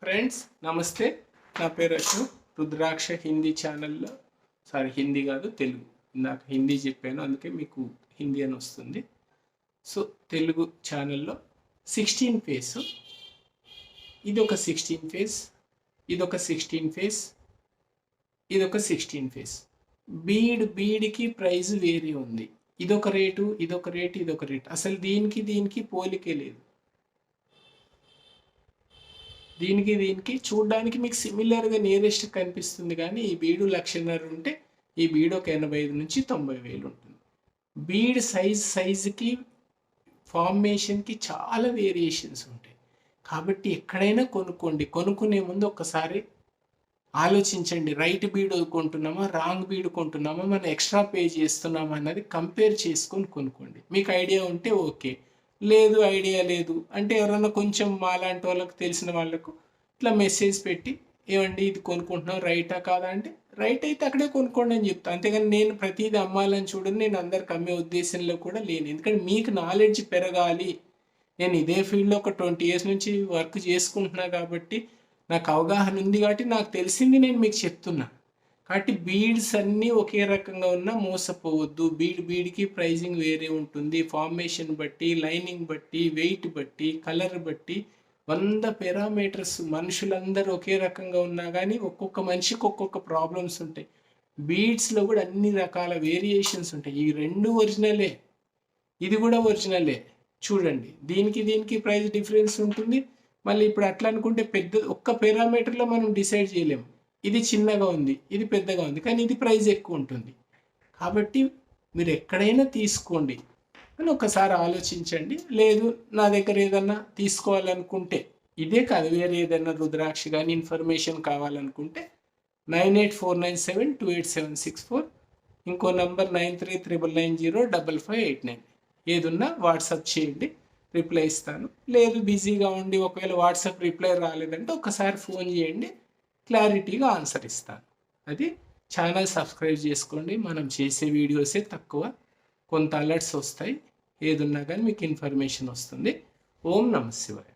Friends నమస్తే, నా పేరు అశోక్. రుద్రాక్ష హిందీ ఛానల్లో, హిందీ కాదు తెలుగు, ఇందాక హిందీ చెప్పాను అందుకే మీకు హిందీ అని వస్తుంది. సో తెలుగు ఛానల్లో 16 ఫేస్, ఇదొక 16 ఫేస్, ఇదొక 16 ఫేస్, ఇదొక 16 ఫేస్. బీడ్కి ప్రైస్ వేరే ఉంది. ఇదొక రేటు, ఇదొక రేటు, ఇదొక రేటు. అసలు దీనికి పోలికే లేదు. దీనికి చూడడానికి మీకు సిమిలర్గా నియరెస్ట్ కనిపిస్తుంది, కానీ ఈ బీడు 1,50,000 ఉంటే ఈ బీడు ఒక 85 నుంచి 90,000 ఉంటుంది. బీడ్ సైజుకి ఫార్మేషన్కి చాలా వేరియేషన్స్ ఉంటాయి. కాబట్టి ఎక్కడైనా కొనుక్కునే ముందు ఒక్కసారి ఆలోచించండి. రైట్ బీడ్ కొంటున్నామా, రాంగ్ బీడ్ కొంటున్నామా, మనం ఎక్స్ట్రా పే చేస్తున్నామా అన్నది కంపేర్ చేసుకొని కొనుక్కోండి. మీకు ఐడియా ఉంటే ఓకే, లేదు ఐడియా లేదు అంటే ఎవరైనా కొంచెం మాలాంటి వాళ్ళకు తెలిసిన వాళ్ళకు ఇట్లా మెసేజ్ పెట్టి, ఏమండి ఇది కొనుక్కుంటున్నాం రైటా కాదా అంటే, రైట్ అయితే అక్కడే కొనుక్కోండి అని చెప్తాను. అంతేగాని నేను ప్రతిదీ అమ్మాలని చూడండి, నేను అందరికి అమ్మే ఉద్దేశంలో కూడా లేను. ఎందుకంటే మీకు నాలెడ్జ్ పెరగాలి. నేను ఇదే ఫీల్డ్లో ఒక 20 years నుంచి వర్క్ చేసుకుంటున్నా కాబట్టి నాకు అవగాహన ఉంది, కాబట్టి నాకు తెలిసింది నేను మీకు చెప్తున్నా. కాబట్టి బీడ్స్ అన్నీ ఒకే రకంగా ఉన్నా మోసపోవద్దు. బీడ్కి ప్రైజింగ్ వేరే ఉంటుంది. ఫార్మేషన్ బట్టి, లైనింగ్ బట్టి, వెయిట్ బట్టి, కలర్ బట్టి 100 పారామీటర్స్. మనుషులందరూ ఒకే రకంగా ఉన్నా కానీ ఒక్కొక్క మనిషికి ఒక్కొక్క ప్రాబ్లమ్స్ ఉంటాయి. బీడ్స్లో కూడా అన్ని రకాల వేరియేషన్స్ ఉంటాయి. ఈ రెండు ఒరిజినలే, ఇది కూడా ఒరిజినలే. చూడండి, దీనికి ప్రైస్ డిఫరెన్స్ ఉంటుంది. మళ్ళీ ఇప్పుడు అట్లా అనుకుంటే ఒక్క పారామీటర్లో మనం డిసైడ్ చేయలేము. ఇది చిన్నగా ఉంది, ఇది పెద్దగా ఉంది, కానీ ఇది ప్రైస్ ఎక్కువ ఉంటుంది. కాబట్టి మీరు ఎక్కడైనా తీసుకోండి అని ఒకసారి ఆలోచించండి. లేదు నా దగ్గర ఏదన్నా తీసుకోవాలనుకుంటే, ఇదే కాదు వేరే ఏదైనా రుద్రాక్ష కానీ ఇన్ఫర్మేషన్ కావాలనుకుంటే 9849728764, ఇంకో నంబర్ 9399905589. ఏదున్నా వాట్సాప్ చేయండి, రిప్లై ఇస్తాను. లేదు బిజీగా ఉండి ఒకవేళ వాట్సాప్ రిప్లై రాలేదంటే ఒకసారి ఫోన్ చేయండి, క్లారిటీగా ఆన్సర్ ఇస్తాను. అది ఛానల్ సబ్స్క్రైబ్ చేసుకోండి. మనం చేసే వీడియోసే తక్కువ, కొంత అలర్ట్స్ వస్తాయి. ఏదున్నా కానీ మీకు ఇన్ఫర్మేషన్ వస్తుంది. ఓం నమః శివాయ.